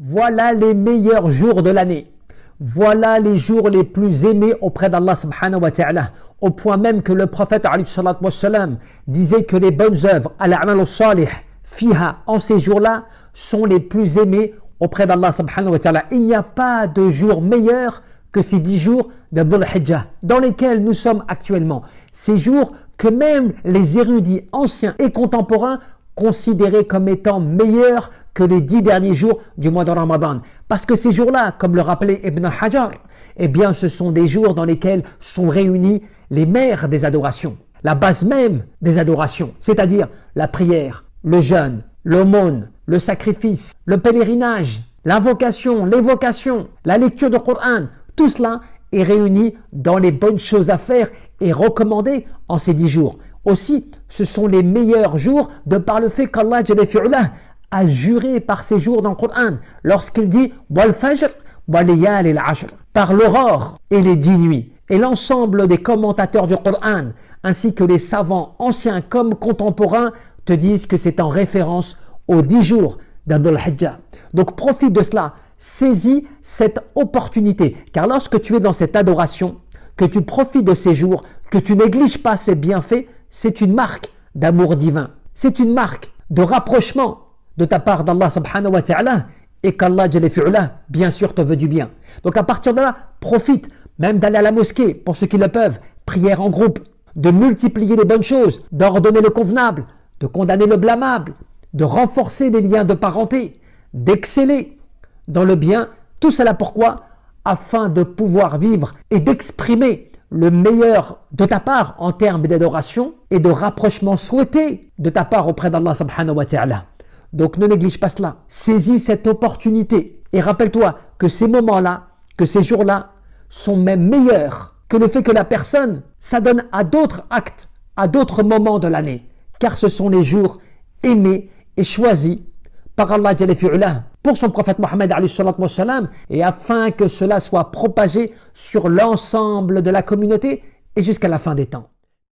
Voilà les meilleurs jours de l'année. Voilà les jours les plus aimés auprès d'Allah subhanahu wa ta'ala. Au point même que le prophète alayhi salatu wassalam disait que les bonnes œuvres, al-a'mal al-salih, fiha, en ces jours-là, sont les plus aimés auprès d'Allah subhanahu wa ta'ala. Il n'y a pas de jour meilleur que ces 10 jours de Dhul Hijjah, dans lesquels nous sommes actuellement. Ces jours que même les érudits anciens et contemporains considéraient comme étant meilleurs que les 10 derniers jours du mois de Ramadan. Parce que ces jours-là, comme le rappelait Ibn al-Hajar, eh bien ce sont des jours dans lesquels sont réunis les mères des adorations, la base même des adorations, c'est-à-dire la prière, le jeûne, l'aumône, le sacrifice, le pèlerinage, l'invocation, l'évocation, la lecture du Coran, tout cela est réuni dans les bonnes choses à faire et recommandé en ces 10 jours. Aussi, ce sont les meilleurs jours de par le fait qu'Allah a juré par ces jours dans le Coran lorsqu'il dit wal fajr wal layali al-ashr, par l'aurore et les 10 nuits. Et l'ensemble des commentateurs du Coran ainsi que les savants anciens comme contemporains te disent que c'est en référence aux 10 jours d'Abdul Hijjah. Donc profite de cela, saisis cette opportunité, car lorsque tu es dans cette adoration, que tu profites de ces jours, que tu négliges pas ces bienfaits, c'est une marque d'amour divin, c'est une marque de rapprochement de ta part d'Allah subhanahu wa ta'ala, et qu'Allah bien sûr te veut du bien. Donc à partir de là, profite même d'aller à la mosquée pour ceux qui le peuvent, prière en groupe, de multiplier les bonnes choses, d'ordonner le convenable, de condamner le blâmable, de renforcer les liens de parenté, d'exceller dans le bien. Tout cela pourquoi? Afin de pouvoir vivre et d'exprimer le meilleur de ta part en termes d'adoration et de rapprochement souhaité de ta part auprès d'Allah subhanahu wa ta'ala. Donc ne néglige pas cela, saisis cette opportunité et rappelle-toi que ces moments-là, que ces jours-là sont même meilleurs que le fait que la personne s'adonne à d'autres actes, à d'autres moments de l'année, car ce sont les jours aimés et choisis par Allah pour son prophète Mohammed et afin que cela soit propagé sur l'ensemble de la communauté et jusqu'à la fin des temps.